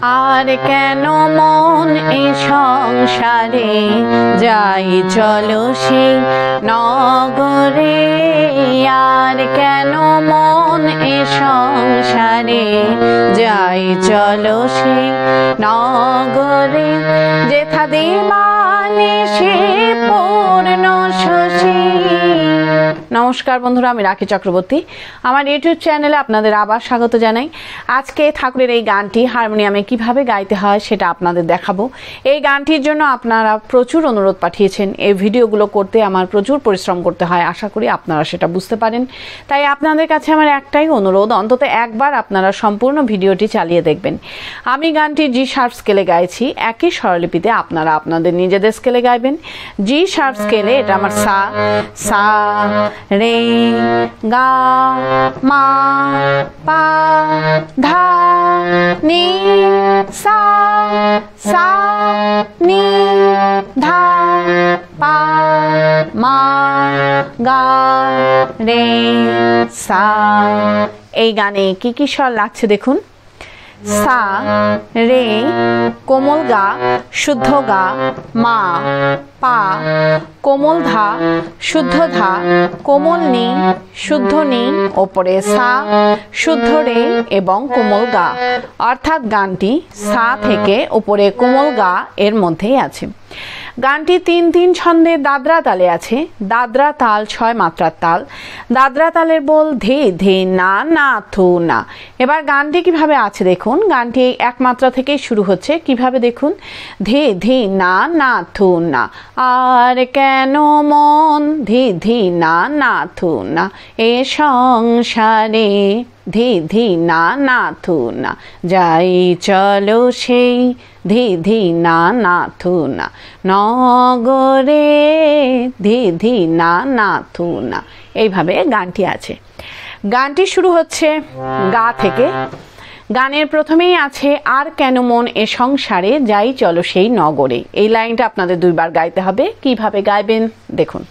আর কেন মন এ সংসারে যাই চলো সেই নগরে। আর কেন মন এ সংসারে যাই চলো সেই নগরে। যেথা দিবানিশি পূর্ণ শশী। নমস্কার বন্ধুরা, আমি রাখি চক্রবর্তী। আমার ইউটিউব চ্যানেলে আপনাদের আবার স্বাগত জানাই। আজকে ঠাকুরের এই গানটি হারমোনিয়ামে কিভাবে গাইতে হয় সেটা আপনাদের দেখাবো। এই গানটির জন্য আপনারা প্রচুর অনুরোধ পাঠিয়েছেন। এই ভিডিওগুলো করতে আমার প্রচুর পরিশ্রম করতে হয়, আশা করি আপনারা সেটা বুঝতে পারেন। তাই আপনাদের কাছে আমার একটাই অনুরোধ, অন্তত একবার আপনারা সম্পূর্ণ ভিডিওটি চালিয়ে দেখবেন। আমি গানটি জি শার্প স্কেলে গাইছি, একই স্বরলিপিতে আপনারা আপনাদের নিজেদের স্কেলে গাইবেন। জি শার্প স্কেলে এটা আমার সা, সা রে গা মা পা ধা নি সা, সা নি ধা পা মা গা রে সা। এই গানে কি কি স্বর লাগছে দেখুন। সা রে কোমল গা শুদ্ধ গা, মা পা কোমল ধা শুদ্ধ ধা, কোমল নি শুদ্ধ নি, ওপরে সা শুদ্ধ রে এবং কোমল গা। অর্থাৎ গানটি সা থেকে উপরে কোমল গা এর মধ্যেই আছে। গানটি ৩-৩ ছন্দে দাদরা তালে আছে। দাদরা তাল ৬ মাত্রার তাল। দাদরা তালের বল ধে ধে না না থু না। এবার গানটি কিভাবে আছে দেখুন। গানটি এক মাত্রা থেকেই শুরু হচ্ছে, কিভাবে দেখুন। ধে ধে না না থু না, আর কেন মন ধে ধে না না থু না, এ সংসারে ধি ধি না না থু না, যাই চলো সেই ধি ধি না না থু না, নগরে ধি ধি না না থু না। এইভাবে গানটি আছে। গানটি শুরু হচ্ছে গা থেকে। গানের প্রথমেই আছে আর কেন মন এ সংসারে যাই চলো সেই নগরে। এই লাইনটা আপনাদের দুইবার গাইতে হবে। কিভাবে গাইবেন দেখুন।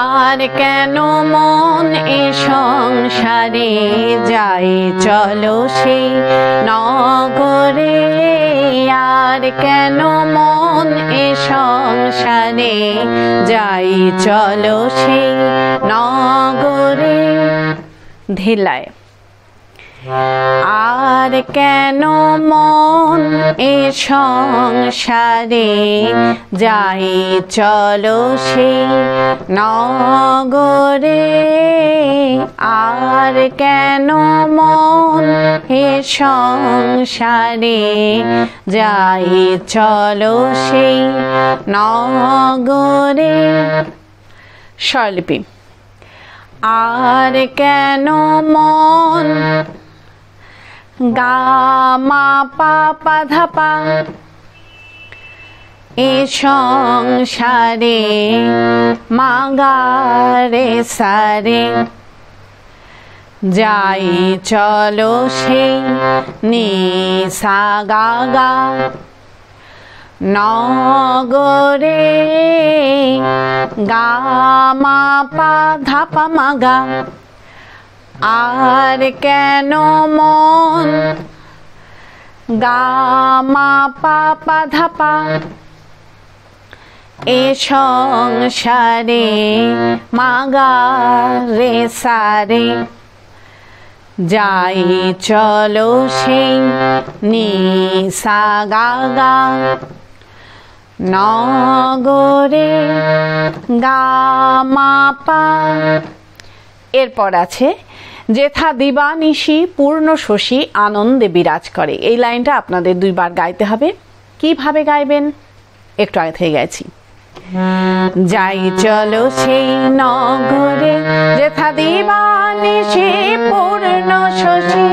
আর কেন মন এ সংসারে যাই চলো সেই নগরে। আর কেন মন এ সংসারে যাই চলো সেই নগরে। ধিলায়। আর কেন মন এ সংসারে যাই চলো সেই নগরে। আর কেন মন এ সংসারে যাই চলো সেই নগরে। স্বরলিপি। আর কেন মন গা মা পা পা ধা পা, এ সংসারে মা গা রে সা রে, যাই চলো সেই নি সা গা গা, নগরে গা মা পা ধা পা মা গা। আর কেন মন গা মা পা পা ধা পা, এ সংসারে মা গা রে সা রে, যাই চলো সেই নি সা গা গা, নগরে গা মা পা। এরপর আছে যেথা দিবানিশি পূর্ণ শশী আনন্দে বিরাজ করে। এই লাইনটা আপনাদের দুইবার গাইতে হবে। কিভাবে গাইবেন একটু আগে থেকে গাইছি। যাই চলো সেই নগরে যেথা দিবানিশি পূর্ণ শশী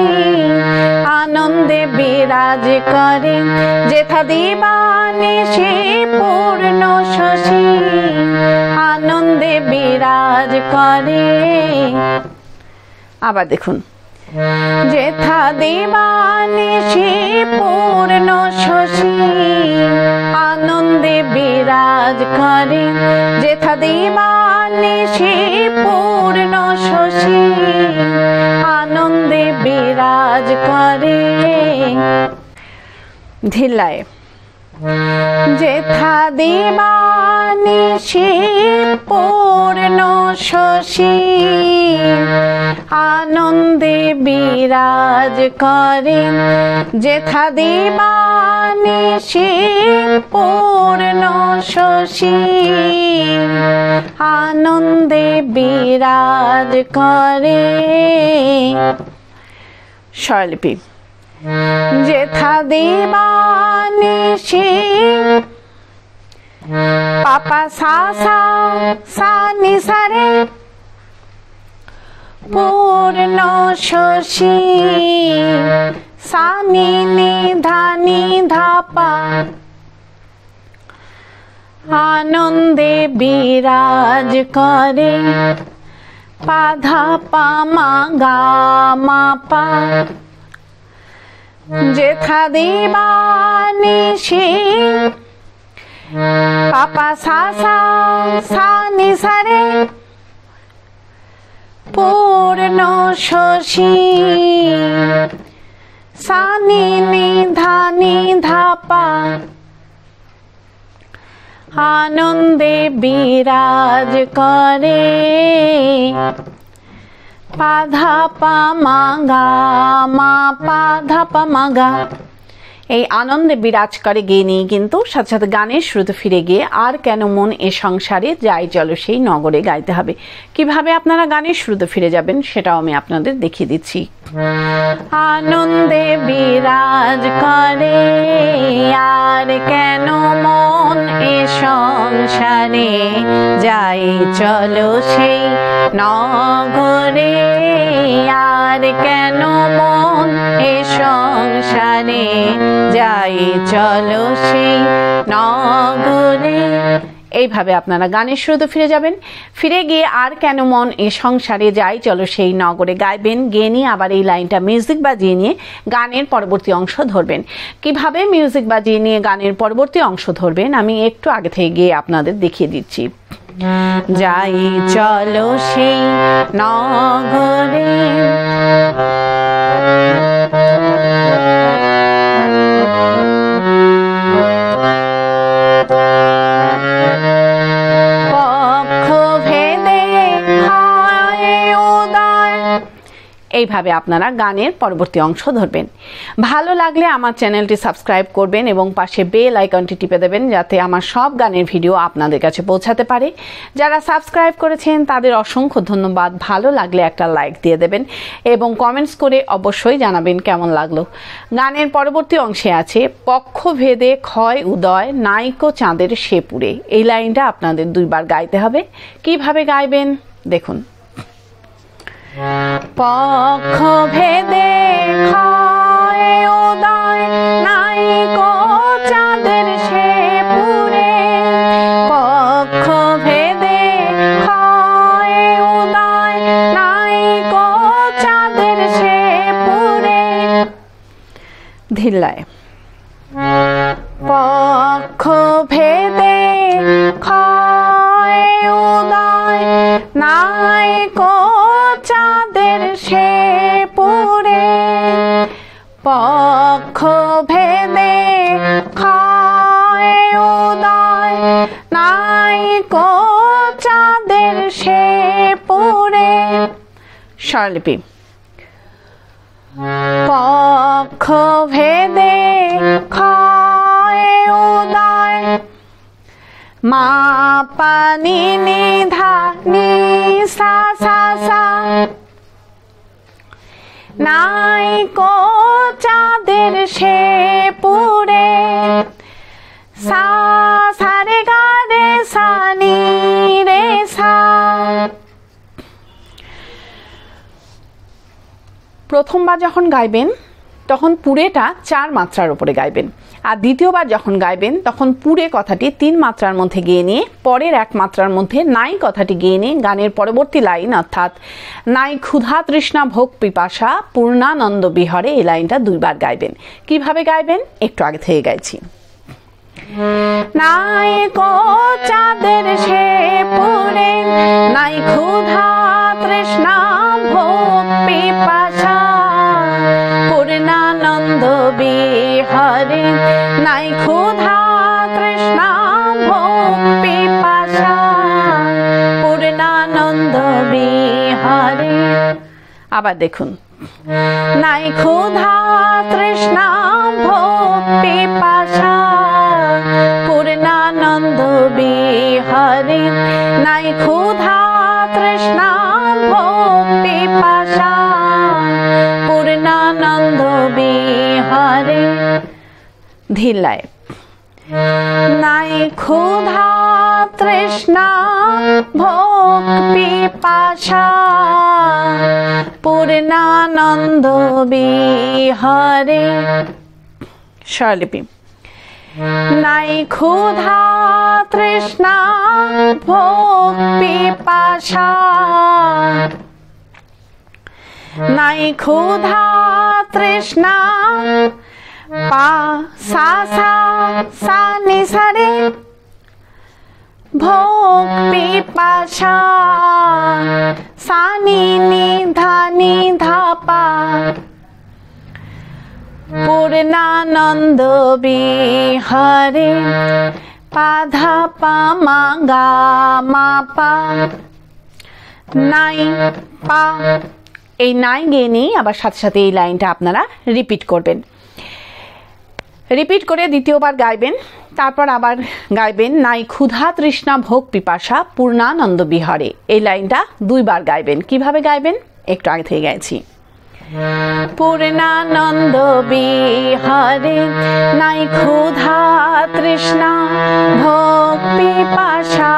আনন্দে বিরাজ করে। যেথা দিবানিশি পূর্ণ শশী আনন্দে বিরাজ করে। আবার দেখুন। যেথা দিবানিশি পূর্ণ শশী আনন্দে বিরাজ করে। যেথা দিবানিশি পূর্ণ শশী আনন্দে বিরাজ বিরাজ করে। ধিল্লায় যেথা দিবানিশি পূর্ণ শশী আনন্দে বিরাজ করে। যেথা দিবানিশি পূর্ণ শশী আনন্দে বিরাজ করে। স্বরলিপি যেথা দিবানিশি পাপা সা সা সা নি সা রে পূর্ণ শশী সা নি নি ধা নি ধা পা আনন্দে বিরাজ করে। পা ধা পা মা গা মা পা যেথা দিবানিশি পাপা সা সা সা নি সা রে পূর্ণ শশী সা নি নি ধা পা আনন্দে বিরাজ করে। পা ধা পা মা গা মা পা ধা পা মা গা। এই আনন্দে বিরাজ করে গেয়ে নিয়ে কিন্তু সাথে সাথে গানের শুরুতে ফিরে গিয়ে আর কেন মন এ সংসারে যাই চলো সেই নগরে গাইতে হবে। কিভাবে আপনারা গানের শুরুতে ফিরে যাবেন সেটাও আমি আপনাদের দেখিয়ে দিচ্ছি। আনন্দে বিরাজ করে আর কেন মন এ সংসারে যাই চলো সেই নগরে। আর কেন মন এ সংসারে যাই চলো সেই নগরে। এইভাবে আপনারা গানের শুরুতে ফিরে যাবেন। ফিরে গিয়ে আর কেন মন এ সংসারে যাই চলো সেই নগরে গাইবেন। গেয়ে নিয়ে আবার এই লাইনটা মিউজিক বাজিয়ে নিয়ে গানের পরবর্তী অংশ ধরবেন। কিভাবে মিউজিক বাজিয়ে নিয়ে গানের পরবর্তী অংশ ধরবেন আমি একটু আগে থেকে গিয়ে আপনাদের দেখিয়ে দিচ্ছি। যাই চলো সেই নগরে এইভাবে আপনারা গানের পরবর্তী অংশ ধরবেন। ভালো লাগলে আমার চ্যানেলটি সাবস্ক্রাইব করবেন এবং পাশে বেল আইকনটি টিপে দেবেন যাতে আমার সব গানের ভিডিও আপনাদের কাছে পৌঁছাতে পারে। যারা সাবস্ক্রাইব করেছেন তাদের অসংখ্য ধন্যবাদ। ভালো লাগলে একটা লাইক দিয়ে দেবেন এবং কমেন্টস করে অবশ্যই জানাবেন কেমন লাগলো। গানের পরবর্তী অংশে আছে পক্ষভেদে ক্ষয় উদয় নাইকো চাঁদের সেপুরে। এই লাইনটা আপনাদের দুইবার গাইতে হবে। কিভাবে গাইবেন দেখুন। পক্ষভেদে ক্ষয় উদয় নাইকো চাঁদের সেপুরে। পক্ষভেদে ক্ষয় উদয় নাইকো চাঁদের সেপুরে। ধিল্লায় পক্ষভেদে ক্ষয় উদয় নাইকো চাঁদের সেপুরে। পক্ষভেদে ক্ষয় উদয় নাইকো চাঁদের সেপুরে। স্বরলিপি পক্ষভেদে ক্ষয় উদয় মা পা নি নি ধা নি সা সা সা নাইকো চাঁদের সেপুরে। সা সা রে গা রে সা নি রে সা। প্রথমবার যখন গাইবেন তখন পুরেটা 4 মাত্রার উপরে গাইবেন, আর দ্বিতীয়বার যখন গাইবেন তখন পুরে কথাটি 3 মাত্রার মধ্যে গেয়ে নিয়ে পরের 1 মাত্রার মধ্যে নাই কথাটি গেয়ে নিয়ে গানের পরবর্তী লাইন অর্থাৎ নাই ক্ষুধা তৃষ্ণা ভোগ পিপাসা পূর্ণানন্দ বিহরে এই লাইনটা 2 বার গাইবেন। কিভাবে গাইবেন একটু আগে থেকে গাইছি। নাইকো চাঁদের সেপুরে নাই ক্ষুধা তৃষ্ণা ভোগ পিপাসা বিহারে নাই ক্ষুধা তৃষ্ণা ভোগ পিপাসা পূর্ণানন্দ বিহারে। আবার দেখুন, নাই ক্ষুধা তৃষ্ণা ভোগ পিপাসা পূর্ণানন্দ বিহারে নাই ক্ষুধা তৃষ্ণা ভোগ পিপাসা পূর্ণানন্দ বিহারে। ধিল্লায় নাই ক্ষুধা তৃষ্ণা ভোগ পিপাসা পূর্ণানন্দ বিহারে। স্বরলিপি নাই ক্ষুধা তৃষ্ণা ভোগ পিপাসা নাই ক্ষুধা তৃষ্ণা পা সা সা সা নি সা রে ভোগ পিপাসা সা নি নি ধা পা পূর্ণানন্দ বিহারে পা ধা পা মা গা মা পা নাই পা। এই নাই গেয়ে নিয়ে আবার সাথে সাথে এই লাইনটা আপনারা রিপিট করবেন। রিপিট করে দ্বিতীয়বার গাইবেন, তারপর আবার গাইবেন নাই ক্ষুধা তৃষ্ণা ভোগ পিপাসা পূর্ণানন্দ বিহারে। এই লাইনটা দুইবার গাইবেন। কিভাবে গাইবেন একটু আগে থেকে গাইছি। পূর্ণানন্দ বিহারে নাই ক্ষুধা তৃষ্ণা ভোগ পিপাসা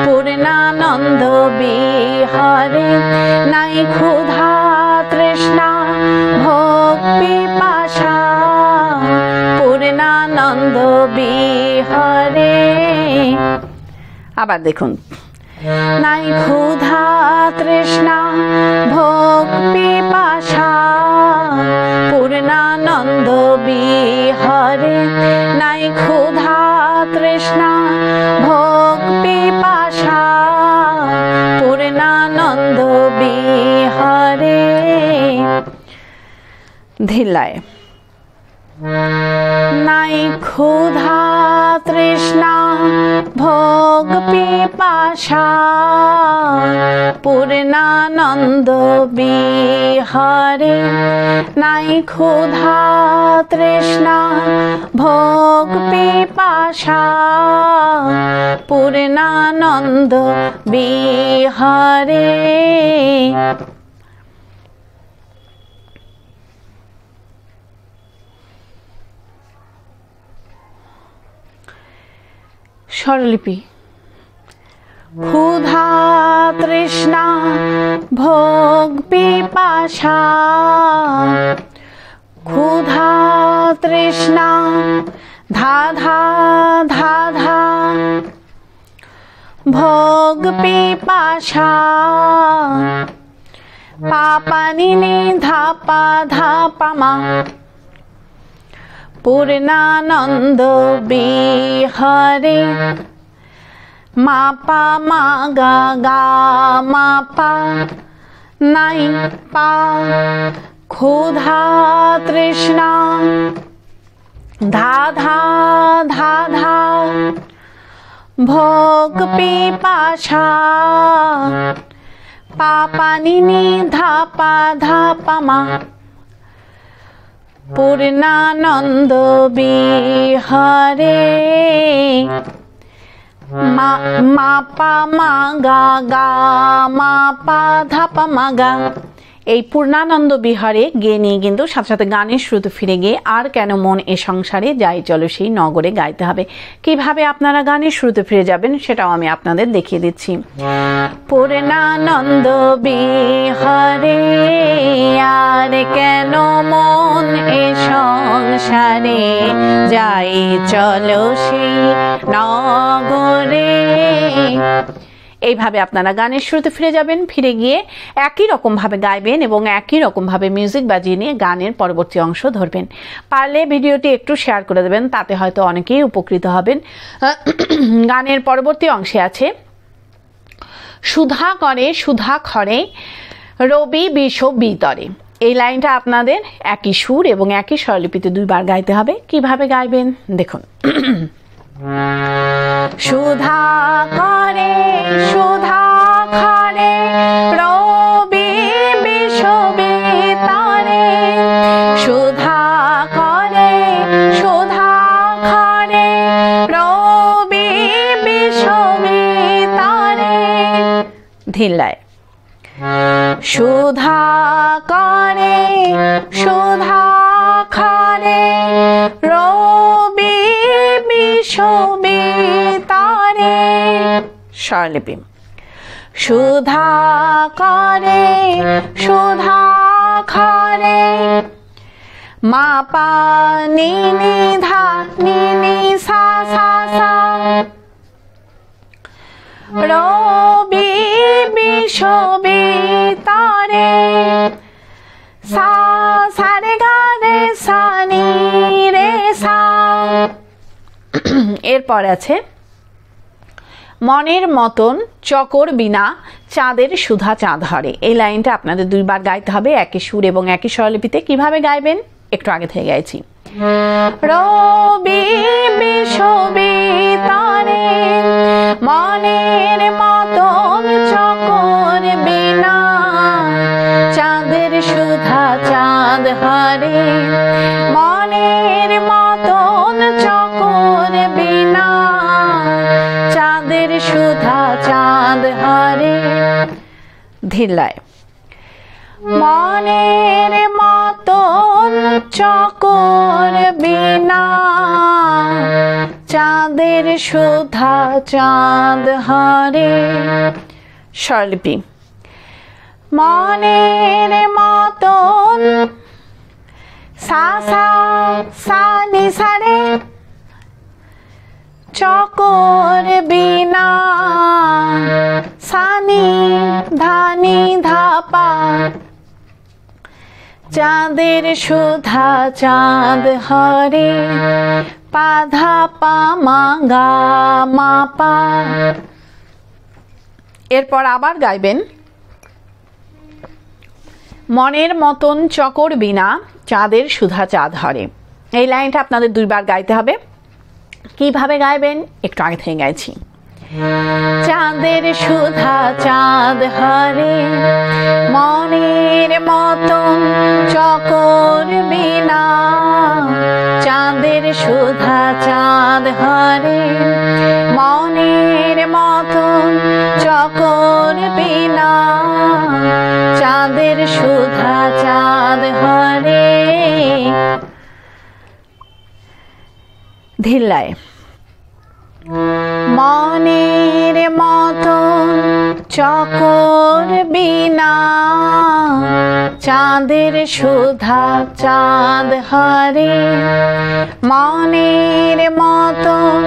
পূর্ণানন্দ বিহারে নাই ক্ষুধা তৃষ্ণা ভোগ পিপাসা পূর্ণানন্দ বিহারে। আবার দেখুন, নাই ক্ষুধা তৃষ্ণা ভোগ পিপাসা পূর্ণানন্দ বিহারে নাই ক্ষুধা তৃষ্ণা ভোগ পিপাসা পূর্ণানন্দ বিহারে। ধিল্লায় নাই ক্ষুধা তৃষ্ণা ভোগ পিপাসা পূর্ণানন্দ বিহারে নাই ক্ষুধা তৃষ্ণা ভোগ পিপাসা পূর্ণানন্দ বিহারে। স্বরলিপি ক্ষুধা তৃষ্ণা ভোগ পিপাসা ক্ষুধা তৃষ্ণা ধা ধা ধা ধা ভোগ পিপাসা পা নি নি ধা পা মা পূর্ণানন্দ বিহারে মা পা মা গা গা মা পা নাই পা ক্ষুধা তৃষ্ণা ধা ধা ধা ধা ভোগ পিপাসা পা নি নি ধা পা মা পূর্ণানন্দ বিহারে মা পা মা গা গা মা পা ধা পা মা গা। এই পূর্ণানন্দ বিহারে গেয়ে নিয়ে কিন্তু সাথে সাথে গানের শুরুতে ফিরে গিয়ে আর কেন মন এ সংসারে যাই চলো সেই নগরে গাইতে হবে। কিভাবে আপনারা গানের শুরুতে ফিরে যাবেন সেটাও আমি আপনাদের দেখিয়ে দিচ্ছি। পূর্ণানন্দ বিহারে আর কেন মন এ সংসারে যাই চলো সেই নগরে। এইভাবে আপনারা গানের শুরুতে ফিরে যাবেন, ফিরে গিয়ে একই রকম ভাবে গাইবেন এবং একই রকম ভাবে মিউজিক বাজিয়ে নিয়ে গানের পরবর্তী অংশ ধরবেন। পারলে ভিডিওটি একটু শেয়ার করে দেবেন, তাতে হয়তো অনেকেই উপকৃত হবেন। গানের পরবর্তী অংশে আছে সুধা করে সুধা খরে রবি বিষ বিতরে। এই লাইনটা আপনাদের একই সুর এবং একই স্বরলিপিতে দুইবার গাইতে হবে। কিভাবে গাইবেন দেখুন। সুধা করে সুধা খরে রবি বিষবিতারে, সুধা করে সুধা খরে রবি বিষবিতারে। ধিল্লায় সুধা করে সুধা খরে রবি বিষবিতারে। স্বরলিপি সুধা করে সুধা খরে মা পা নি নি ধা নি নি সা সা সা, রবি বিষবিতারে সা সা রে গা রে সা নি রে সা। এরপর আছে মনের মতন চকর বিনা চাঁদের সুধা চাঁদ হরে। এই লাইনটা আপনাদের দুইবার গাইতে হবে একই সুর এবং একই স্বরলিপিতে। কিভাবে গাইবেন একটু আগে থেকে গাইছি। রবি বিষবিতারে মনের মতন চকর বিনা চাঁদের সুধা চাঁদ হরে, মনের মতন চকর বিনা চাঁদের সুধা চাঁদ হরে। ধিল্লায় মনের মতন চকর বিনা চাঁদের সুধা চাঁদ হরে। স্বরলিপি মনের মতন সা সা সা নি সা রে, চকর বিনা সানি ধানি ধাপা চাঁদের সুধা চাঁদ হরে, পা ধা পা মা গা মা পা। এরপর আবার গাইবেন মনের মতন চকর বিনা চাঁদের সুধা চাঁদ হরে। এই লাইনটা আপনাদের দুইবার গাইতে হবে। কিভাবে গাইবেন একটু আগে থেকে গাইছি। চাঁদের সুধা চাঁদ হরে মনের মতন চকর বিনা চাঁদের সুধা চাঁদ হরে, মনের মতন চকর বিনা চাঁদের সুধা চাঁদ হরে। ধিল্লায় মনের মতন চকর বিনা চাঁদের সুধা চাঁদ হরে, মনের মতন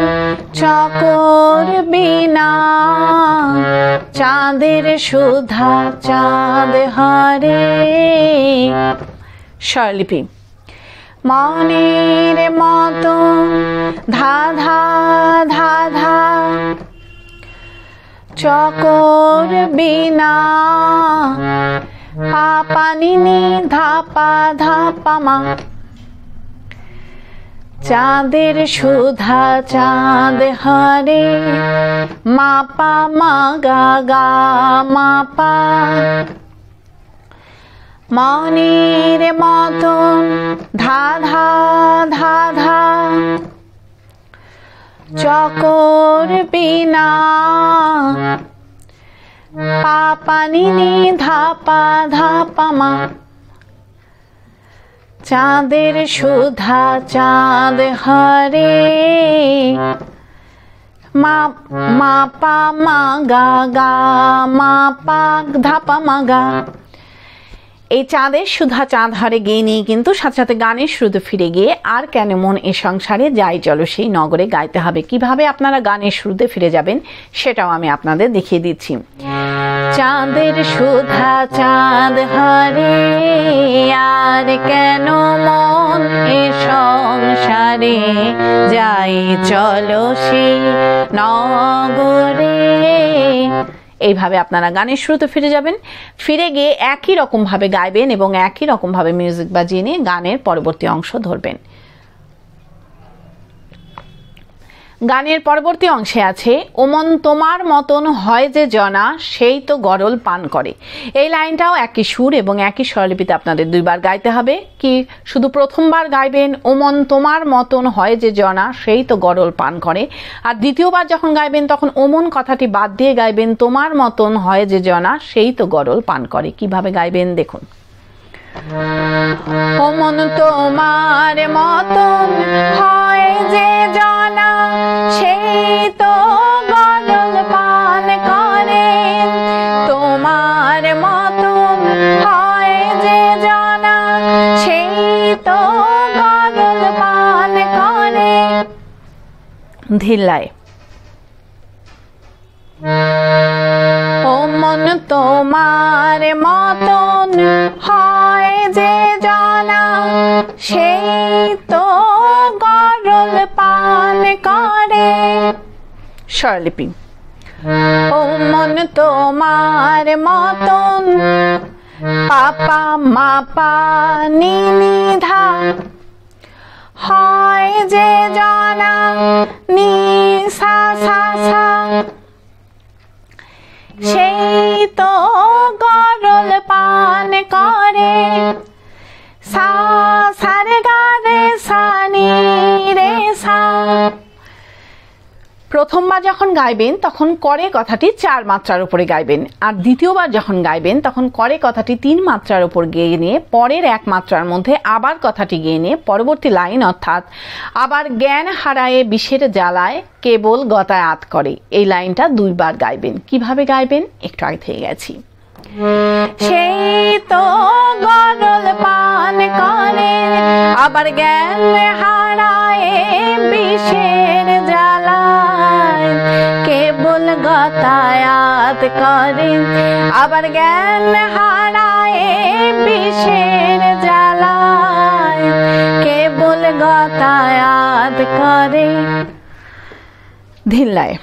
চকর বিনা চাঁদের সুধা চাঁদ হরে। স্বরলিপি মনের মতন ধা ধা ধা ধা চকর বিনা পা পা নি নি ধা পা ধা পা মা চাঁদের সুধা চাঁদ হরে, মা পা মা গা গা মা পা। মনের মতন ধা ধা ধা ধা চকর বিনা পা পা নি নি ধা পা ধা পা মা চাঁদের সুধা চাঁদ হরে, মা মা পা মা গা গা মা পা ধা পা মা গা। এই চাঁদের সুধা চাঁদ হরে গেয়ে নিয়ে কিন্তু সাথে সাথে গানের শুরুতে ফিরে গিয়ে আর কেন মন এ সংসারে যাই চলো সেই নগরে গাইতে হবে। কিভাবে আপনারা গানের শুরুতে ফিরে যাবেন সেটাও আমি আপনাদের দেখিয়ে দিচ্ছি। চাঁদের সুধা চাঁদ হরে আর কেন মন এ সংসারে যাই চলো সেই নগরে। এইভাবে আপনারা গানের শুরুতে ফিরে যাবেন, ফিরে গিয়ে একই রকমভাবে গাইবেন এবং একই রকমভাবে মিউজিক বাজিয়ে নিয়ে গানের পরবর্তী অংশ ধরবেন। গানের পরবর্তী অংশে আছে, ওমন তোমার মতন হয় যে জনা সেই তো গরল পান করে। এই লাইনটাও একই সুর এবং একই স্বরলিপিতে আপনাদের দুইবার গাইতে হবে। কি শুধু প্রথমবার গাইবেন ওমন তোমার মতন হয় যে জনা সেই তো গরল পান করে, আর দ্বিতীয়বার যখন গাইবেন তখন ওমন কথাটি বাদ দিয়ে গাইবেন তোমার মতন হয় যে জনা সেই তো গরল পান করে। কিভাবে গাইবেন দেখুন। ওমন তোমার মতন হয় যে জনা সেই তো গরল পান করে, তোমার মতন হয় যে জনা সেই তো গরল পান করে। ধিল্লায়। ওমন তোমার মতন হয় যে জনা সেই তো গরল পান করে। স্বরলিপি। ওমন তোমার মতন পাপা মাপা নি নি ধা হয় যে জনা নি সা সা সা সেই তো গরল পান করে। সা সা রে গা রে সা নি রে সা। প্রথমবার যখন গাইবেন তখন করে কথাটি 4 মাত্রার উপরে গাইবেন, আর দ্বিতীয়বার যখন গাইবেন তখন করে কথাটি 3 মাত্রার উপর গেয়ে নিয়ে পরের 1 মাত্রার মধ্যে আবার কথাটি গেয়ে নিয়ে পরবর্তী লাইন অর্থাৎ আবার জ্ঞান হারায়ে বিষের জ্বালায় কেবল গতায়াত করে, এই লাইনটা 2 বার গাইবেন। কিভাবে গাইবেন একটু আগে থেকে গেছি। সেই তো গরল পান করে আবার জ্ঞান হারায়ে বিষের জ্বালায় কেবল গতায়াত করে, আবার জ্ঞান হারায়ে বিষের জ্বালায় কেবল গতায়াত করে। ধিল্লায়।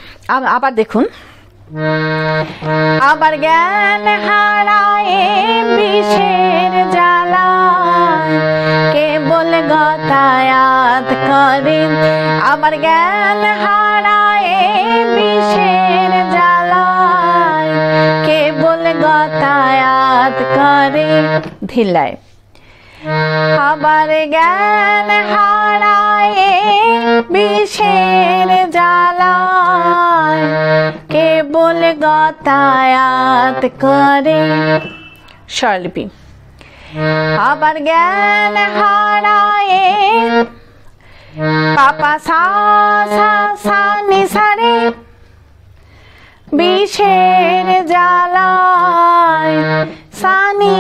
আবার দেখুন। আবার জ্ঞান হারায়ে বিষের জ্বালায় কেবল গতায়াত করে, আবার জ্ঞান হারায়ে বিষের জ্বালায় কেবল গতায়াত করে। ধিল্লায়। আবার জ্ঞান হারায়ে বিষের জ্বালায় কেবল গতায়াত করে। স্বরলিপি। আবার জ্ঞান হারায়ে পাপা সা সা সা নি সা রে বিষের জ্বালায় সা নি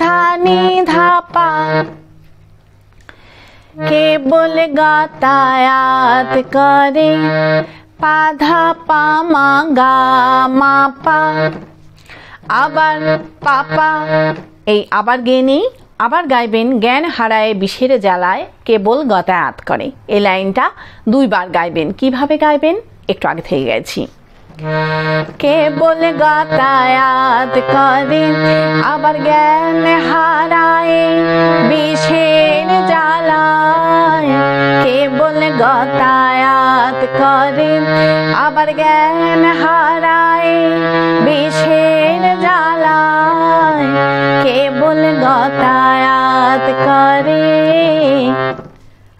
ধা নি ধা পা কেবল গতায়াত করে। পা ধা পা মা গা মা পা। আবার পাপা এই আবার গেয়ে নেই, আবার গাইবেন জ্ঞান হারায়ে বিষের জ্বালায় কেবল গতায়াত করে, এই লাইনটা 2 বার গাইবেন। কিভাবে গাইবেন একটু আগে থেকে গেছি। কেবল গতায়াত করে আবার জ্ঞান হারায়ে বিষের জ্বালায় কেবল গতায়াত করে, আবার জ্ঞান হারায়ে বিষের জ্বালায় কেবল গতায়াত করে।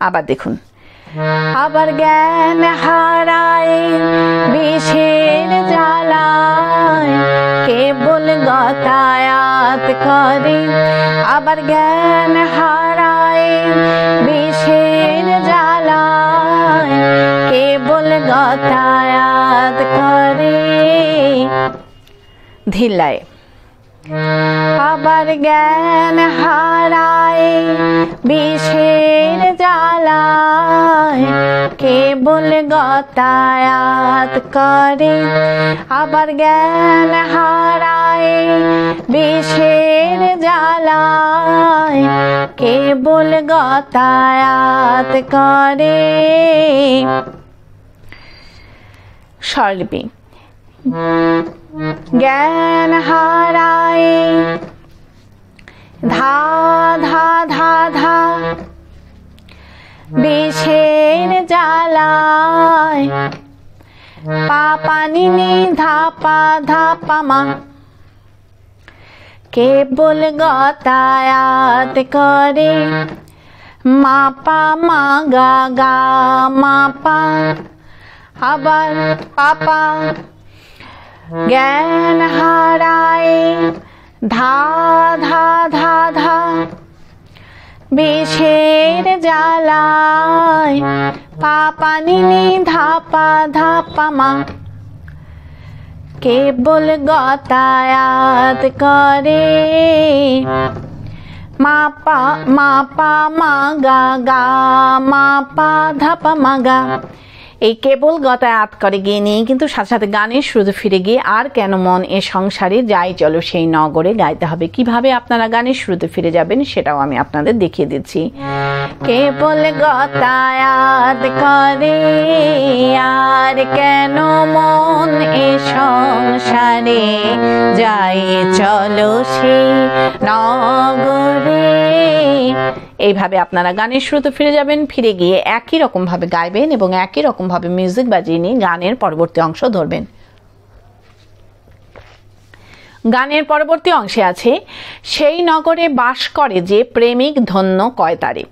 আবার দেখুন। আবার জ্ঞান হারায়ে বিষের জ্বালায় কেবল গতায়াত করে, আবার জ্ঞান হারায়ে বিষের জ্বালায় কেবল গতায়াত করে। ধিল্লায়। আবার জ্ঞান হারায়ে বিষের জ্বালায় কেবল গতায়াত করে, আবার জ্ঞান হারায়ে বিষের জ্বালায় কেবল গতায়াত করে। স্বরলিপি। জ্ঞান হারায় ধা ধা ধা ধা বিষের জ্বালায় পা পা নি নি ধা পা মা কেবল গতায়াত করে মা পা মা গা গা মা পা আবার পাপা জ্ঞান হারায় ধা ধা ধা ধা বিষের জ্বালায় পা পা নি নি ধা পা মা কেবল গতায়াত করে মা পা মা গা গা মা পা ধা পা মা গা। এই কেবল গতায়াত করে গিয়ে নিয়ে কিন্তু সাথে সাথে গানের শুরুতে ফিরে গিয়ে আর কেন মন এ সংসারে যাই চলো সেই নগরে গাইতে হবে। কিভাবে আপনারা গানের শুরুতে ফিরে যাবেন সেটাও আমি আপনাদের দেখিয়ে দিচ্ছি। কেবল গতায়াত করে আর কেন মন এ সংসারে যাই চলো সেই নগরে। এইভাবে আপনারা গানের শুরুতে ফিরে যাবেন, ফিরে গিয়ে একই রকম ভাবে গাইবেন এবং একই রকম ভাবে মিউজিক বাজিয়ে নিয়ে গানের পরবর্তী অংশ ধরবেন। গানের পরবর্তী অংশে আছে সেই নগরে বাস করে যে প্রেমিক ধন্য কয় তারে।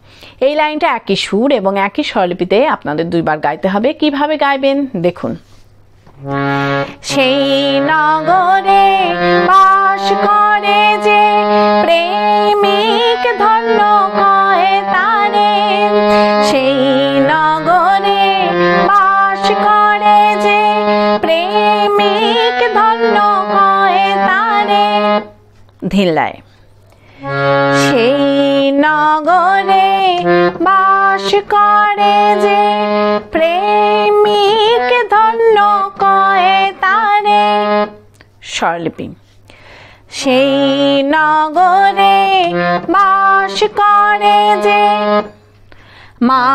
এই লাইনটা একই সুর এবং একই স্বরলিপিতে আপনাদের দুইবার গাইতে হবে। কিভাবে গাইবেন দেখুন। সেই নগরে বাস করে যে প্রেমিক ধন্য কয় তারে। সেই নগরে বাস করে যে প্রেমিক ধন্য কয় তারে। ধিল্লায় সেই নগরে বাস করে যে প্রেমিক ধন্য কয় তারে। স্বরলিপি সেই নগরে বাস করে যে মা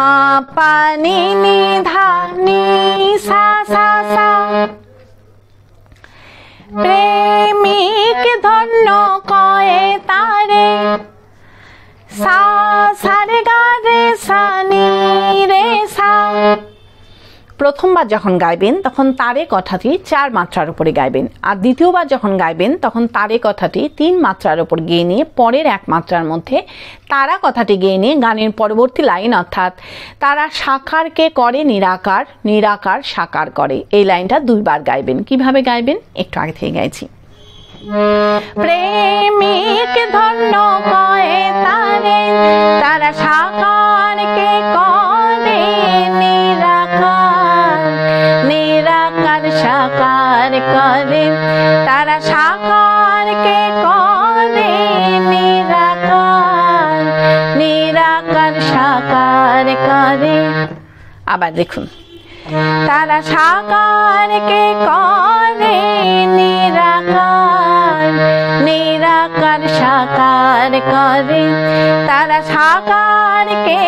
পা নি নি ধা নি সা সা সা প্রেমিক ধন্য কয় তারে। সা সা রে গা রে সা নি রে সা। প্রথমবার যখন গাইবেন তখন তারে কথাটি 4 মাত্রার উপরে গাইবেন, আর দ্বিতীয়বার যখন গাইবেন তখন তারে কথাটি 3 মাত্রার উপর গেয়ে নিয়ে পরের 1 মাত্রার মধ্যে তারা কথাটি গেয়ে নিয়ে গানের পরবর্তী লাইন অর্থাৎ তারা সাকারকে করে নিরাকার, নিরাকার সাকার করে, এই লাইনটা 2 বার গাইবেন। কিভাবে গাইবেন একটু আগে থেকে গাইছি। প্রেমিক ধন্য কয় তারে তারা সাকারকে করে নিরাকার, নিরাকার সাকার করে। তারা সাকারকে করে নিরাকার, নিরাকার সাকার করে। আবার দেখুন। তারা সাকারকে করে নিরাকার, নিরাকার সাকার করে। তারা সাকারকে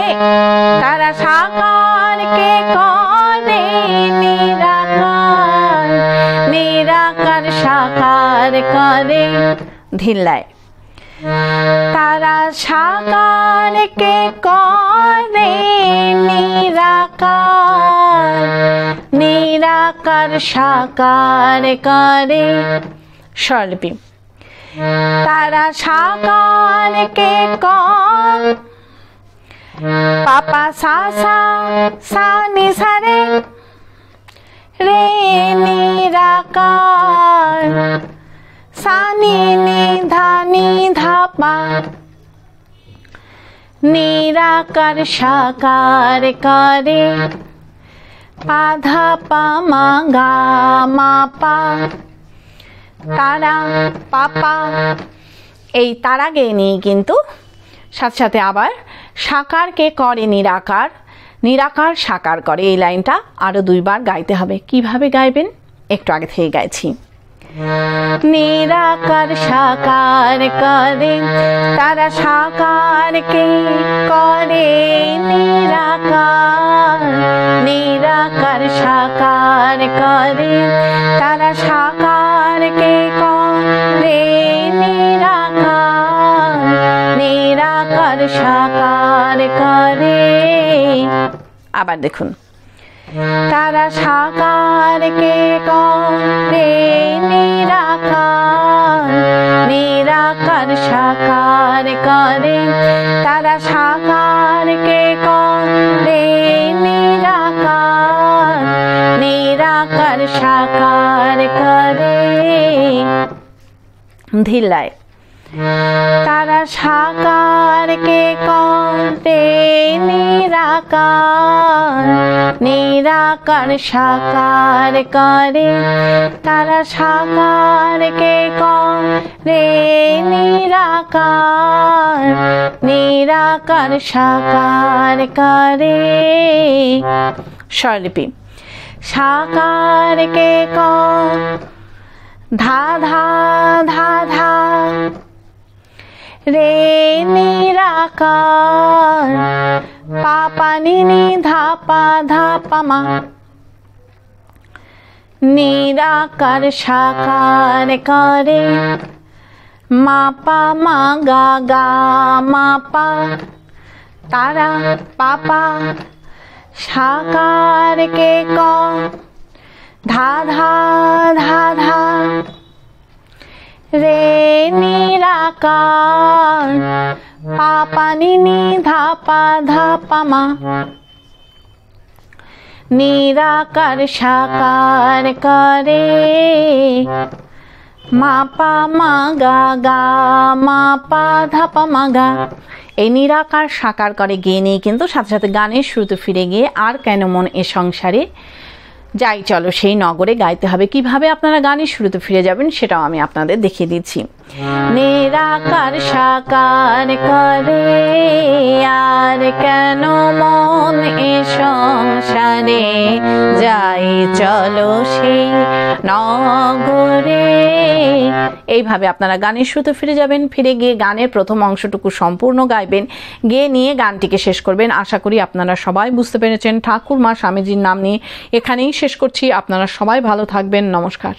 করে নিরাকার, নিরাকার সাকার করে। ধিল্লায় তারা সাকারকে করে নিরাকার, নিরাকার সাকার করে। স্বরলিপি তারা সাকারকে পাপা সা সা সা নি সা রে রে নিরাকার সা নি নি ধা পা নিরাকার সাকার করে। পা ধা পা মা গা মা পা তারা পাপা। এই তারা গেয়ে নিয়ে কিন্তু সাথে সাথে আবার সাকারকে করে নিরাকার, নিরাকার সাকার করে, এই লাইনটা আরো 2 বার গাইতে হবে। কিভাবে গাইবেন একটু আগে থেকে গাইছি। নিরাকার সাকার করে তারা সাকারকে করে নিরাকার, নিরাকার সাকার করে। তারা করে। আবার দেখুন, তারা সাকারকে করে নিরাকার, নিরাকার সাকার করে। তারা সাকারকে করে নিরাকার, নিরাকার সাকার করে। ধিল্লায়, তারা সাকারকে করে নিরাকার, নিরাকার সাকার করে। তারা সাকারকে করে নিরাকার, নিরাকার সাকার করে। স্বরলিপি, সাকারকে ধা ধা ধা ধা রে নিরাকার, পা পা নি নি ধা পা মা, নিরাকার সাকার করে। মা পা মা গা গা মা পা, তারা পাপা সাকারকে ধা ধা ধা ধা রে নিরাকার, পা পা নি নি ধা পা মা, নিরাকার সাকার করে। মা পা মা গা গা মা পা ধা পা মা গা। এই নিরাকার সাকার করে গিয়ে নিয়ে কিন্তু সাথে সাথে গানের শুরুতে ফিরে গিয়ে আর কেন মন এ সংসারে যাই চলো সেই নগরে গাইতে হবে। কিভাবে আপনারা গানের শুরুতে ফিরে যাবেন সেটাও আমি আপনাদের দেখিয়ে দিচ্ছি। নিরাকার সাকার করে আর কেন মন এ সংসারে যাই চলো সেই নগরে। এইভাবে আপনারা গানের শুরুতে ফিরে যাবেন, ফিরে গিয়ে গানের প্রথম অংশটুকু সম্পূর্ণ গাইবেন, গিয়ে নিয়ে গানটিকে শেষ করবেন। আশা করি আপনারা সবাই বুঝতে পেরেছেন। ঠাকুর মা স্বামীজির নাম নিয়ে এখানেই শেষ করছি। আপনারা সবাই ভালো থাকবেন। নমস্কার।